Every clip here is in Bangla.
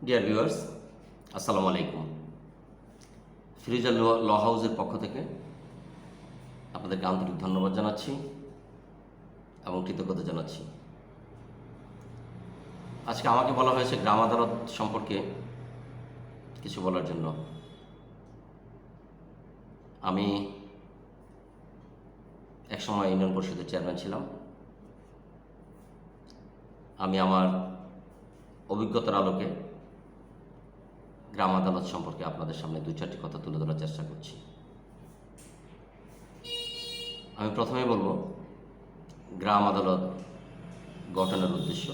ডিয়ার ভিউয়ার্স, আসসালামু আলাইকুম। ফিরোজা ল হাউসের পক্ষ থেকে আপনাদেরকে আন্তরিক ধন্যবাদ জানাচ্ছি এবং কৃতজ্ঞতা জানাচ্ছি। আজকে আমাকে বলা হয়েছে গ্রাম আদালত সম্পর্কে কিছু বলার জন্য। আমি একসময় ইউনিয়ন পরিষদের চেয়ারম্যান ছিলাম। আমি আমার অভিজ্ঞতার আলোকে গ্রাম আদালত সম্পর্কে আপনাদের সামনে দুই চারটি কথা তুলে ধরার চেষ্টা করছি। আমি প্রথমেই বলবো গ্রাম আদালত গঠনের উদ্দেশ্য।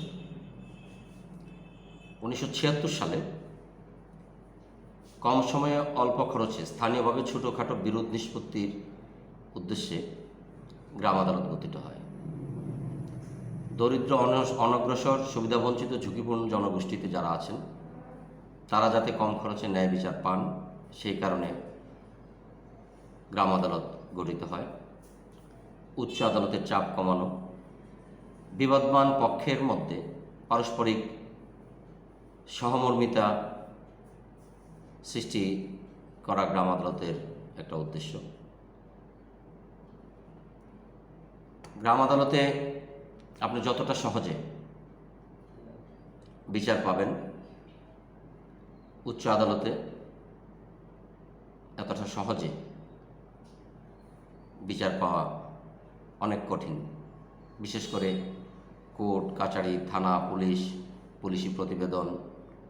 1976 সালে কম সময়ে অল্প খরচে স্থানীয়ভাবে ছোটোখাটো বিরোধ নিষ্পত্তির উদ্দেশ্যে গ্রাম আদালত গঠিত হয়। দরিদ্র, অনগ্রসর, সুবিধাবঞ্চিত, ঝুঁকিপূর্ণ জনগোষ্ঠীতে যারা আছেন তারা যাতে কম খরচে ন্যায় বিচার পান, সেই কারণে গ্রাম আদালত গঠিত হয়। উচ্চ আদালতের চাপ কমানো, বিবাদমান পক্ষের মধ্যে পারস্পরিক সহমর্মিতা সৃষ্টি করা গ্রাম আদালতের একটা উদ্দেশ্য। গ্রাম আদালতে আপনি যতটা সহজে বিচার পাবেন, উচ্চ আদালতে এতটা সহজে বিচার পাওয়া অনেক কঠিন। বিশেষ করে কোর্ট কাচারি, থানা, পুলিশি প্রতিবেদন,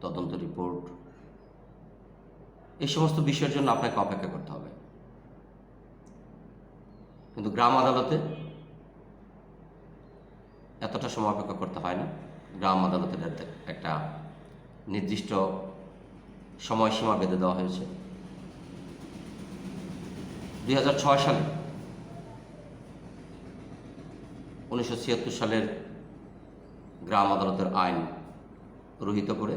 তদন্ত রিপোর্ট, এই সমস্ত বিষয়ের জন্য আপনাকে অপেক্ষা করতে হবে। কিন্তু গ্রাম আদালতে এতটা সময় অপেক্ষা করতে হয় না। গ্রাম আদালতের একটা নির্দিষ্ট সময়সীমা বেঁধে দেওয়া হয়েছে। 2006 সালে 1976 সালের গ্রাম আদালতের আইন রহিত করে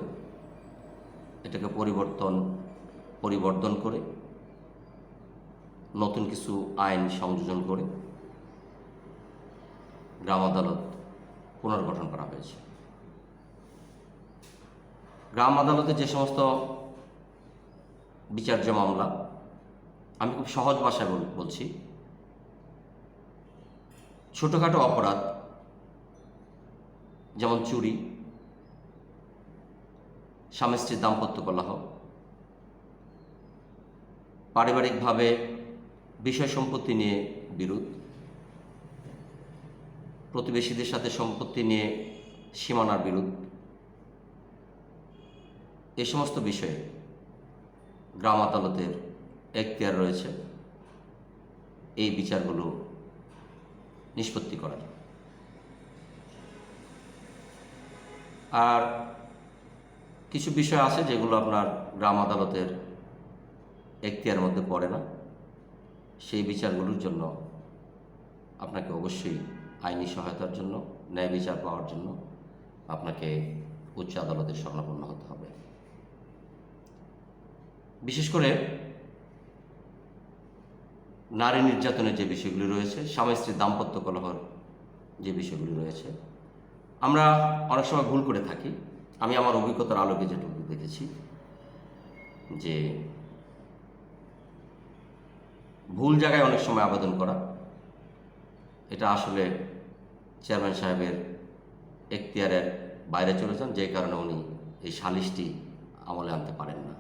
এটাকে পরিবর্তন করে নতুন কিছু আইন সংযোজন করে গ্রাম আদালত পুনর্গঠন করা হয়েছে। গ্রাম আদালতে যে সমস্ত বিচার্য মামলা, আমি খুব সহজ ভাষায় বলছি, ছোটোখাটো অপরাধ যেমন চুরি, স্বামী স্ত্রীর দাম্পত্য কলহ, পারিবারিকভাবে বিষয় সম্পত্তি নিয়ে বিরোধ, প্রতিবেশীদের সাথে সম্পত্তি নিয়ে সীমানার বিরোধ, এই সমস্ত বিষয়ে গ্রাম আদালতের এখতিয়ার রয়েছে এই বিচারগুলো নিষ্পত্তি করার। আর কিছু বিষয় আছে যেগুলো আপনার গ্রাম আদালতের এখতিয়ারের মধ্যে পড়ে না। সেই বিচারগুলোর জন্য আপনাকে অবশ্যই আইনি সহায়তার জন্য, ন্যায় বিচার পাওয়ার জন্য আপনাকে উচ্চ আদালতের শরণাপন্ন হতে হবে। বিশেষ করে নারী নির্যাতনের যে বিষয়গুলি রয়েছে, স্বামী স্ত্রীর দাম্পত্য কলহর যে বিষয়গুলি রয়েছে, আমরা অনেক সময় ভুল করে থাকি। আমি আমার অভিজ্ঞতার আলোকে যেটুকু দেখেছি যে ভুল জায়গায় অনেক সময় আবেদন করা, এটা আসলে চেয়ারম্যান সাহেবের এখতিয়ারের বাইরে চলে যান, যে কারণে উনি এই সালিশটি আমলে আনতে পারেন না।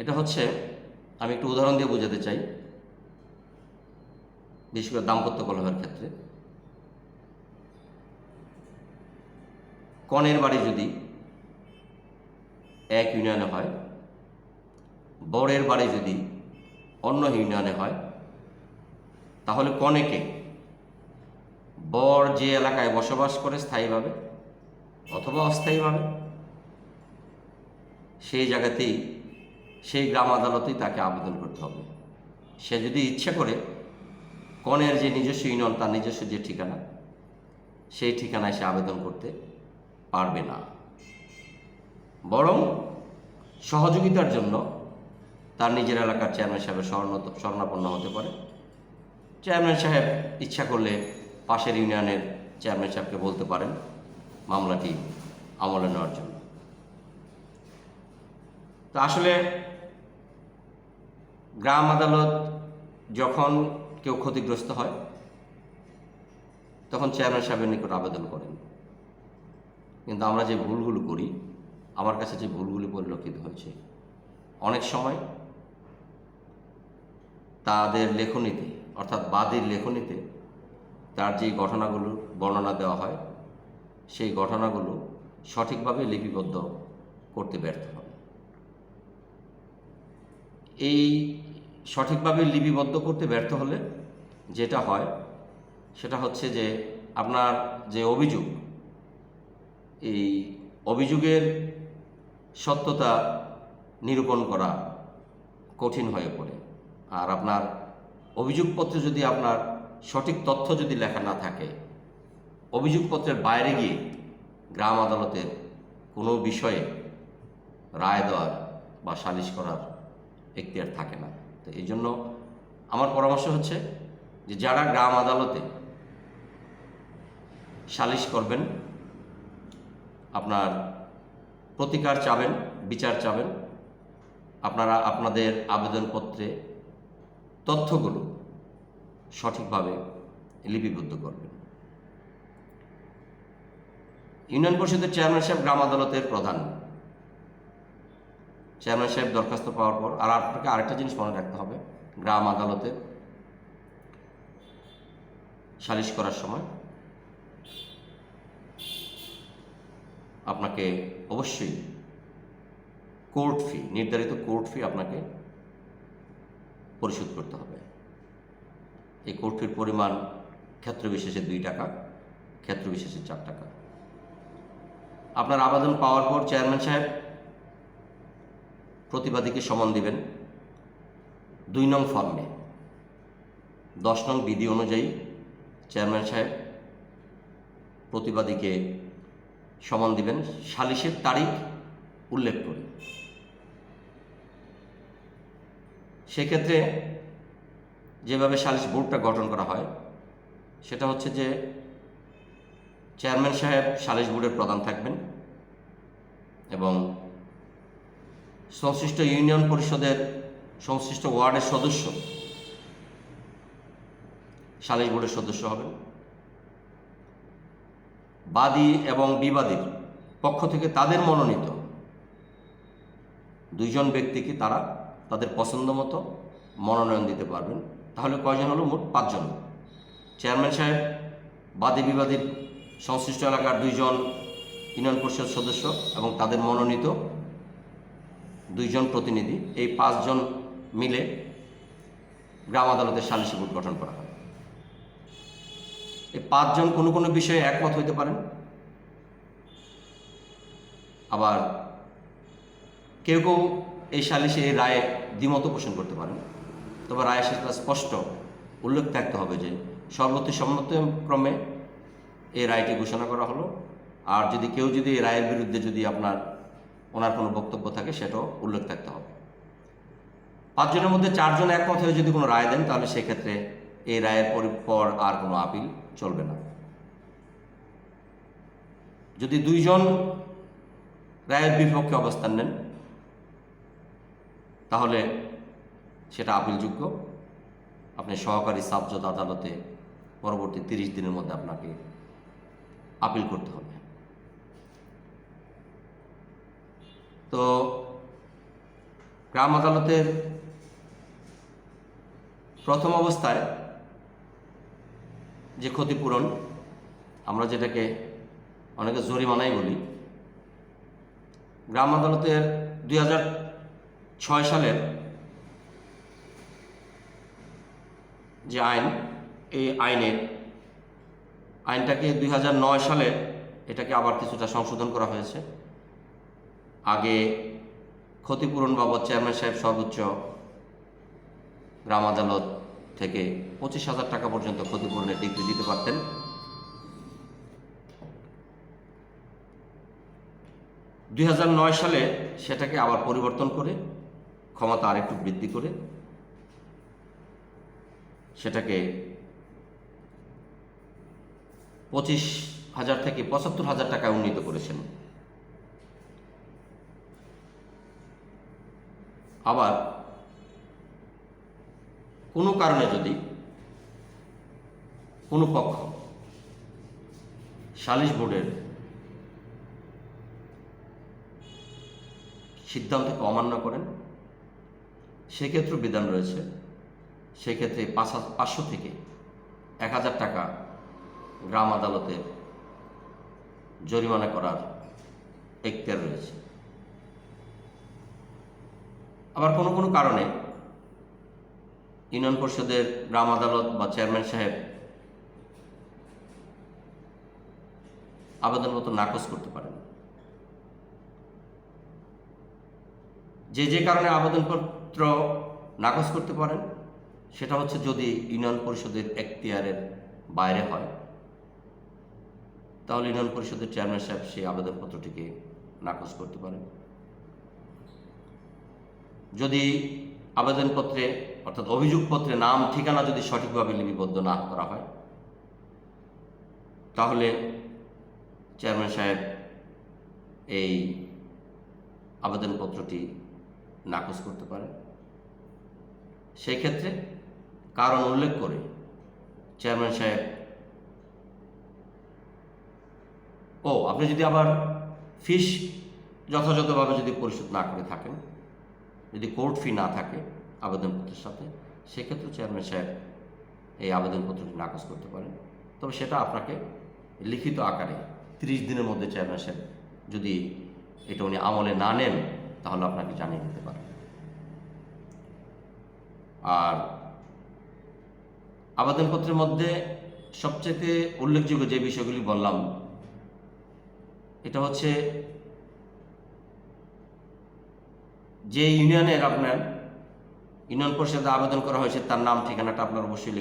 এটা হচ্ছে, আমি একটু উদাহরণ দিয়ে বোঝাতে চাই। বিশেষ করে দাম্পত্য কলহের ক্ষেত্রে কনের বাড়ি যদি এক ইউনিয়নে হয়, বরের বাড়ি যদি অন্য ইউনিয়নে হয়, তাহলে কনেকে বর যে এলাকায় বসবাস করে স্থায়ীভাবে অথবা অস্থায়ীভাবে, সেই জায়গাতেই, সেই গ্রাম আদালতেই তাকে আবেদন করতে হবে। সে যদি ইচ্ছা করে কনের যে নিজস্ব ইউনিয়ন, তার নিজস্ব যে ঠিকানা, সেই ঠিকানায় সে আবেদন করতে পারবে না। বরং সহযোগিতার জন্য তার নিজের এলাকার চেয়ারম্যান সাহেবের শরণাপন্ন হতে পারে। চেয়ারম্যান সাহেব ইচ্ছা করলে পাশের ইউনিয়নের চেয়ারম্যান সাহেবকে বলতে পারেন মামলাটি আমলে নেওয়ার জন্য। তো আসলে গ্রাম আদালত যখন কেউ ক্ষতিগ্রস্ত হয় তখন চেয়ারম্যান সাহেবের নিকট আবেদন করেন, কিন্তু আমরা যে ভুলগুলো করি, আমার কাছে যে ভুলগুলি পরিলক্ষিত হয়েছে, অনেক সময় তাদের লেখনীতে অর্থাৎ বাদীর লেখনীতে তার যে ঘটনাগুলো বর্ণনা দেওয়া হয় সেই ঘটনাগুলো সঠিকভাবে লিপিবদ্ধ করতে ব্যর্থ হন। এই সঠিকভাবে লিপিবদ্ধ করতে ব্যর্থ হলে যেটা হয় সেটা হচ্ছে যে আপনার যে অভিযোগ, এই অভিযোগের সত্যতা নিরূপণ করা কঠিন হয়ে পড়ে। আর আপনার অভিযোগপত্রে যদি আপনার সঠিক তথ্য যদি লেখা না থাকে, অভিযোগপত্রের বাইরে গিয়ে গ্রাম আদালতের কোনো বিষয়ে রায় দেওয়ার বা সালিশ করার এখতিয়ার থাকে না। তো এই জন্য আমার পরামর্শ হচ্ছে যে যারা গ্রাম আদালতে সালিশ করবেন, আপনার প্রতিকার চাবেন, বিচার চাবেন, আপনারা আপনাদের আবেদনপত্রে তথ্যগুলো সঠিকভাবে লিপিবদ্ধ করবেন। ইউনিয়ন পরিষদের চেয়ারম্যান সাহেব গ্রাম আদালতের প্রধান। চেয়ারম্যান সাহেব দরখাস্ত পাওয়ার পর আর আপনাকে আরেকটা জিনিস মনে রাখতে হবে, গ্রাম আদালতে সালিশ করার সময় আপনাকে অবশ্যই কোর্ট ফি, নির্ধারিত কোর্ট ফি আপনাকে পরিশোধ করতে হবে। এই কোর্ট ফির পরিমাণ ক্ষেত্রবিশেষে 2 টাকা, ক্ষেত্রবিশেষে 4 টাকা। আপনার আবেদন পাওয়ার পর চেয়ারম্যান সাহেব প্রতিবাদীকে সমন দিবেন 2 নং ফর্মে। 10 নং বিধি অনুযায়ী চেয়ারম্যান সাহেব প্রতিবাদীকে সমন দিবেন সালিশের তারিখ উল্লেখ করে। সেক্ষেত্রে যেভাবে সালিশ বোর্ডটা গঠন করা হয় সেটা হচ্ছে যে চেয়ারম্যান সাহেব সালিশ বোর্ডের প্রধান থাকবেন এবং সংশ্লিষ্ট ইউনিয়ন পরিষদের সংশ্লিষ্ট ওয়ার্ডের সদস্য সালিশ বোর্ডের সদস্য হবেন। বাদী এবং বিবাদীর পক্ষ থেকে তাদের মনোনীত 2 জন ব্যক্তিকে তারা তাদের পছন্দ মতো মনোনয়ন দিতে পারবেন। তাহলে কয়জন হলো? মোট 5 জন। চেয়ারম্যান সাহেব, বাদী বিবাদীর সংশ্লিষ্ট এলাকার 2 জন ইউনিয়ন পরিষদ সদস্য এবং তাদের মনোনীত 2 জন প্রতিনিধি, এই 5 জন মিলে গ্রাম আদালতের সালিশি বোর্ড গঠন করা হয়। এই 5 জন কোনো কোনো বিষয়ে একমত হইতে পারেন, আবার কেউ কেউ এই সালিশে এই রায়ে দ্বিমত পোষণ করতে পারেন। তবে রায়ে সেটা স্পষ্ট উল্লেখ থাকতে হবে যে সর্বসম্মতক্রমে এই রায়টি ঘোষণা করা হলো। আর যদি কেউ যদি এই রায়ের বিরুদ্ধে যদি ওনার কোনো বক্তব্য থাকে সেটাও উল্লেখ থাকতে হবে। 5 জনের মধ্যে 4 জন একমত হয়ে যদি কোনো রায় দেন তাহলে সেক্ষেত্রে এই রায়ের পর আর কোনো আপিল চলবে না। যদি 2 জন রায়ের বিপক্ষে অবস্থান নেন তাহলে সেটা আপিলযোগ্য। আপনি সহকারী সাবজজ আদালতে পরবর্তী 30 দিনের মধ্যে আপনাকে আপিল করতে হবে। তো গ্রাম আদালতের প্রথম অবস্থায় যে ক্ষতিপূরণ, আমরা যেটাকে অনেকে জরিমানাই বলি, গ্রাম আদালতের 2006 সালের যে আইন, এই আইনটাকে 2009 সালে এটাকে আবার কিছুটা সংশোধন করা হয়েছে। আগে ক্ষতিপূরণ বাবদ চেয়ারম্যান সাহেব সর্বোচ্চ গ্রাম আদালত থেকে 25,000 টাকা পর্যন্ত ক্ষতিপূরণের ডিগ্রি দিতে পারতেন। 2009 সালে সেটাকে আবার পরিবর্তন করে ক্ষমতা আরেকটু বৃদ্ধি করে সেটাকে 25,000 থেকে 75,000 টাকায় উন্নীত করেছেন। আবার কোনো কারণে যদি কোনো পক্ষ সালিশ বোর্ডের সিদ্ধান্তকে অমান্য করেন, সেক্ষেত্রেও বিধান রয়েছে। সেক্ষেত্রে 500 থেকে 1000 টাকা গ্রাম আদালতের জরিমানা করার এখতিয়ার রয়েছে। আবার কোনো কোনো কারণে ইউনিয়ন পরিষদের গ্রাম আদালত বা চেয়ারম্যান সাহেব আবেদনপত্র নাকচ করতে পারেন। যে কারণে আবেদনপত্র নাকচ করতে পারেন সেটা হচ্ছে যদি ইউনিয়ন পরিষদের এখতিয়ারের বাইরে হয়, তাহলে ইউনিয়ন পরিষদের চেয়ারম্যান সাহেব সেই আবেদনপত্রটিকে নাকচ করতে পারেন। যদি আবেদনপত্রে অর্থাৎ অভিযোগপত্রে নাম ঠিকানা যদি সঠিকভাবে লিপিবদ্ধ না করা হয়, তাহলে চেয়ারম্যান সাহেব এই আবেদনপত্রটি নাকচ করতে পারেন। সেই ক্ষেত্রে কারণ উল্লেখ করে চেয়ারম্যান সাহেব আপনি যদি আবার ফিস যথাযথভাবে যদি পরিশোধ না করে থাকেন, যদি কোর্ট ফি না থাকে আবেদনপত্রের সাথে, সেক্ষেত্রে চেয়ারম্যান সাহেব এই আবেদনপত্রটি নাকচ করতে পারেন। তবে সেটা আপনাকে লিখিত আকারে 30 দিনের মধ্যে চেয়ারম্যান সাহেব যদি এটা উনি আমলে না নেন, তাহলে আপনাকে জানিয়ে দিতে পারেন। আর আবেদনপত্রের মধ্যে সবচেয়ে উল্লেখযোগ্য যে বিষয়গুলি বললাম, এটা হচ্ছে যে ইউনিয়নের আপনার ইউনিয়ন পরিষদে আবেদন করা হয়েছে তার নাম ঠিকানাটা আপনার অবশ্যই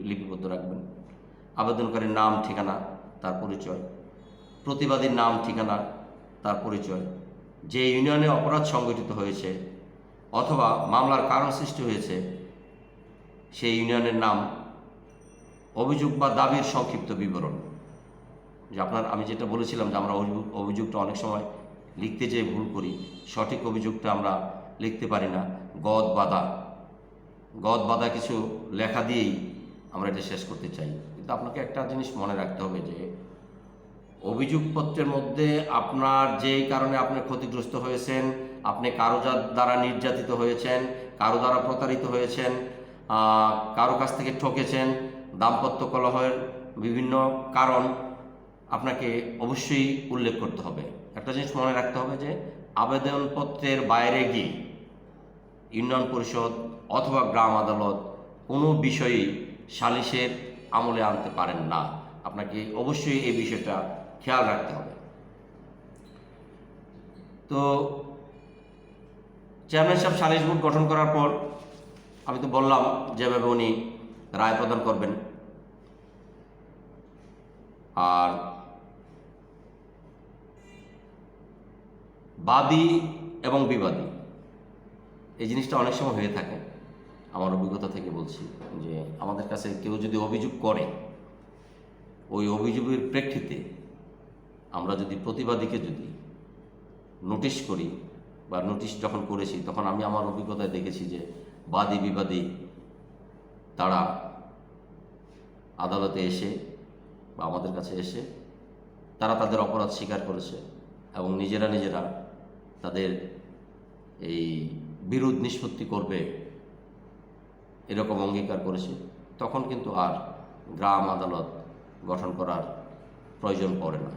লিপিবদ্ধ রাখবেন। আবেদনকারীর নাম ঠিকানা, তার পরিচয়, প্রতিবাদীর নাম ঠিকানা, তার পরিচয়, যে ইউনিয়নে অপরাধ সংগঠিত হয়েছে অথবা মামলার কারণ সৃষ্টি হয়েছে সেই ইউনিয়নের নাম, অভিযোগ বা দাবির সংক্ষিপ্ত বিবরণ। যে আমি যেটা বলেছিলাম যে আমরা অভিযোগটা অনেক সময় লিখতে যেয়ে ভুল করি, সঠিক অভিযোগটা আমরা লিখতে পারি না, গদ বাঁধা কিছু লেখা দিয়েই আমরা এটা শেষ করতে চাই। কিন্তু আপনাকে একটা জিনিস মনে রাখতে হবে যে অভিযোগপত্রের মধ্যে আপনার যেই কারণে আপনি ক্ষতিগ্রস্ত হয়েছেন, আপনি কারো দ্বারা নির্যাতিত হয়েছেন, কারো দ্বারা প্রতারিত হয়েছেন, কারো কাছ থেকে ঠকেছেন, দাম্পত্য কলহের বিভিন্ন কারণ আপনাকে অবশ্যই উল্লেখ করতে হবে। একটা জিনিস মনে রাখতে হবে যে আবেদনপত্রের বাইরে গিয়ে ইউনিয়ন পরিষদ অথবা গ্রাম আদালত কোনো বিষয়েই সালিশের আমলে আনতে পারেন না। আপনাকে অবশ্যই এই বিষয়টা খেয়াল রাখতে হবে। তো চেয়ারম্যান সাহেব সালিশ বোর্ড গঠন করার পর আমি তো বললাম যেভাবে উনি রায় প্রদান করবেন। আর বাদী এবং বিবাদী এই জিনিসটা অনেক সময় হয়ে থাকে। আমার অভিজ্ঞতা থেকে বলছি যে আমাদের কাছে কেউ যদি অভিযোগ করে, ওই অভিযোগের প্রেক্ষিতে আমরা যদি প্রতিবাদীকে যদি নোটিশ করি বা নোটিশ যখন করেছি, তখন আমি আমার অভিজ্ঞতায় দেখেছি যে বাদী বিবাদী তারা আদালতে এসে বা আমাদের কাছে এসে তারা তাদের অপরাধ স্বীকার করেছে এবং নিজেরা তাদের এই বিরোধ নিষ্পত্তি করবে এরকম অঙ্গীকার করেছে। তখন কিন্তু আর গ্রাম আদালত গঠন করার প্রয়োজন পড়ে না।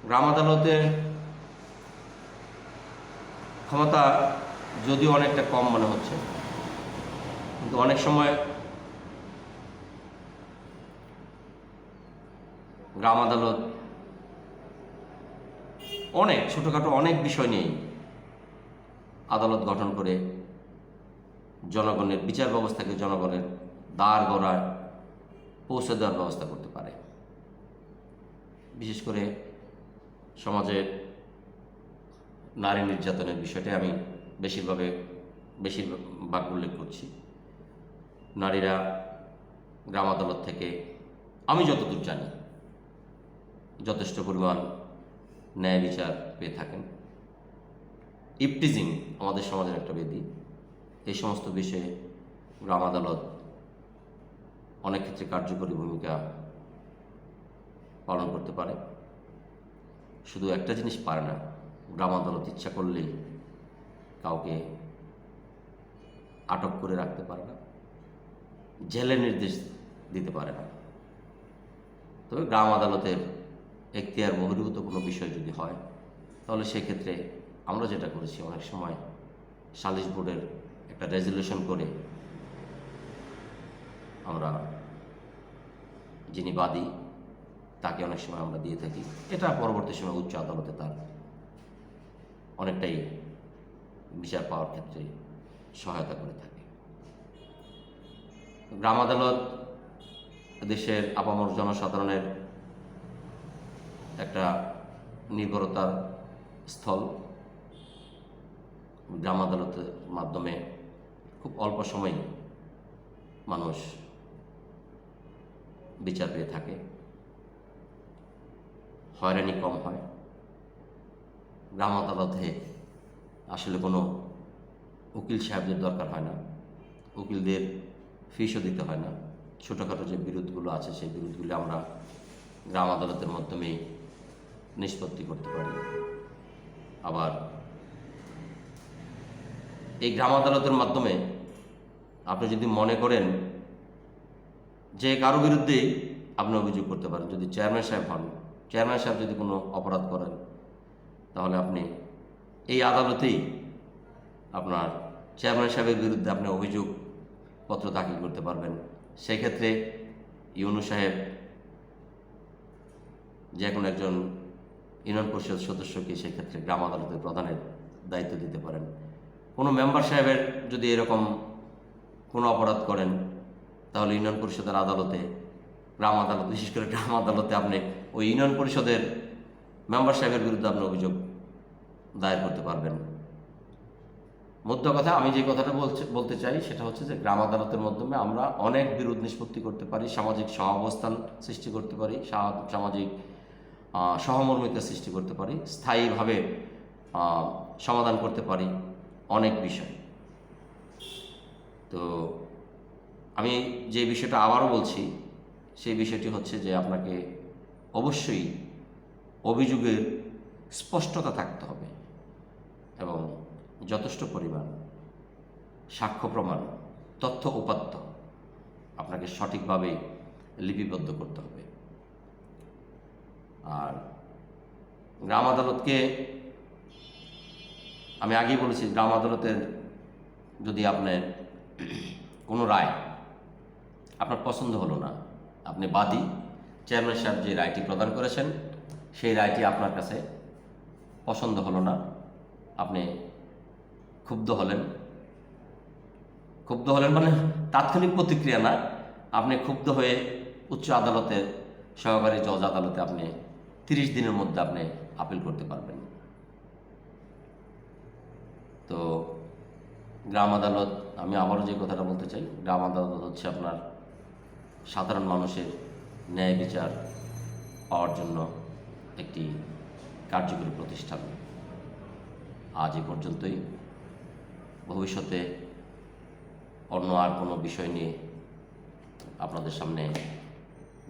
গ্রাম আদালতের ক্ষমতা যদিও অনেকটা কম মনে হচ্ছে, কিন্তু অনেক সময় গ্রাম আদালত অনেক ছোটোখাটো অনেক বিষয় নিয়েই আদালত গঠন করে জনগণের বিচার ব্যবস্থাকে জনগণের দ্বার গড়ায় পৌঁছে দেওয়ার ব্যবস্থা করতে পারে। বিশেষ করে সমাজের নারী নির্যাতনের বিষয়টা আমি বেশিরভাগ উল্লেখ করছি। নারীরা গ্রাম আদালত থেকে আমি যতদূর জানি যথেষ্ট পরিমাণ ন্যায় বিচার পেয়ে থাকেন। ইপটিজিং আমাদের সমাজের একটা বেদি। এই সমস্ত বিষয়ে গ্রাম আদালত অনেক ক্ষেত্রে কার্যকরী ভূমিকা পালন করতে পারে। শুধু একটা জিনিস পারে না, গ্রাম আদালত ইচ্ছা করলেই কাউকে আটক করে রাখতে পারে না, জেলের নির্দেশ দিতে পারে না। তবে গ্রাম আদালতের এখতিয়ার বহির্ভূত কোনো বিষয় যদি হয়, তাহলে সেক্ষেত্রে আমরা যেটা করেছি, অনেক সময় সালিশ বোর্ডের একটা রেজলিউশন করে আমরা যিনি বাদী তাকে অনেক সময় আমরা দিয়ে থাকি। এটা পরবর্তী সময় উচ্চ আদালতে তার অনেকটাই বিচার পাওয়ার ক্ষেত্রে সহায়তা করে থাকে। গ্রাম আদালত দেশের আপামর জনসাধারণের একটা নির্ভরতার স্থল। গ্রাম আদালতের মাধ্যমে খুব অল্প সময়ে মানুষ বিচার পেয়ে থাকে, হয়রানি কম হয়। গ্রাম আদালতে আসলে কোনো উকিল সাহেবদের দরকার হয় না, উকিলদের ফিসও দিতে হয় না। ছোটোখাটো যে বিরোধগুলো আছে সেই বিরোধগুলো আমরা গ্রাম আদালতের মাধ্যমেই নিষ্পত্তি করতে পারি। আবার এই গ্রাম আদালতের মাধ্যমে আপনি যদি মনে করেন যে কারো বিরুদ্ধেই আপনি অভিযোগ করতে পারেন, যদি চেয়ারম্যান সাহেব হন, চেয়ারম্যান সাহেব যদি কোনো অপরাধ করেন, তাহলে আপনি এই আদালতেই আপনার চেয়ারম্যান সাহেবের বিরুদ্ধে আপনি অভিযোগপত্র দাখিল করতে পারবেন। সেক্ষেত্রে ইউনূস সাহেব যে কোনো একজন ইউনিয়ন পরিষদ সদস্যকে সেক্ষেত্রে গ্রাম আদালতের প্রধানের দায়িত্ব দিতে পারেন। কোনো মেম্বার সাহেবের যদি এরকম কোনো অপরাধ করেন, তাহলে ইউনিয়ন পরিষদের আদালতে, গ্রাম আদালত, বিশেষ করে গ্রাম আদালতে আপনি ওই ইউনিয়ন পরিষদের মেম্বার সাহেবের বিরুদ্ধে আপনি অভিযোগ দায়ের করতে পারবেন। মোদ্দা কথা, আমি যে কথাটা বলতে চাই সেটা হচ্ছে যে গ্রাম আদালতের মাধ্যমে আমরা অনেক বিরোধ নিষ্পত্তি করতে পারি, সামাজিক সহাবস্থান সৃষ্টি করতে পারি, সামাজিক সহমর্মিতা সৃষ্টি করতে পারি, স্থায়ীভাবে সমাধান করতে পারি অনেক বিষয়। তো আমি যে বিষয়টা আবারও বলছি, সেই বিষয়টি হচ্ছে যে আপনাকে অবশ্যই অভিযোগের স্পষ্টতা থাকতে হবে এবং যথেষ্ট পরিমাণ সাক্ষ্য প্রমাণ, তথ্য উপাত্ত আপনাকে সঠিকভাবে লিপিবদ্ধ করতে হবে। আর গ্রাম আদালতকে আমি আগেই বলেছি, গ্রাম আদালতের যদি আপনার কোনো রায় আপনার পছন্দ হলো না, আপনি বাদী, চেয়ারম্যান সাহেব যে রায়টি প্রদান করেছেন সেই রায়টি আপনার কাছে পছন্দ হলো না, আপনি ক্ষুব্ধ হলেন মানে তাৎক্ষণিক প্রতিক্রিয়া না, আপনি ক্ষুব্ধ হয়ে উচ্চ আদালতের সহকারী জজ আদালতে আপনি 30 দিনের মধ্যে আপনি আপিল করতে পারবেন। তো গ্রাম আদালত, আমি আবারও যে কথাটা বলতে চাই, গ্রাম আদালত হচ্ছে আপনার সাধারণ মানুষের ন্যায় বিচার পাওয়ার জন্য একটি কার্যকরী প্রতিষ্ঠান। আজ এ পর্যন্তই। ভবিষ্যতে অন্য আর কোনো বিষয় নিয়ে আপনাদের সামনে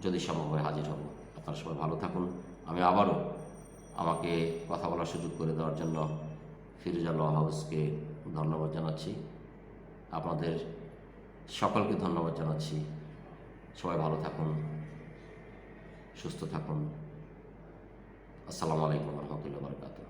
যদি সম্ভব হয় হাজির হব। আপনারা সবাই ভালো থাকুন। আমি আবারও আমাকে কথা বলার সুযোগ করে দেওয়ার জন্য ফিরোজা ল হাউসকে ধন্যবাদ জানাচ্ছি, আপনাদের সকলকে ধন্যবাদ জানাচ্ছি। সবাই ভালো থাকুন, সুস্থ থাকুন। আসসালামু আলাইকুম ওয়া রাহমাতুল্লাহি ওয়া বারাকাতুহু।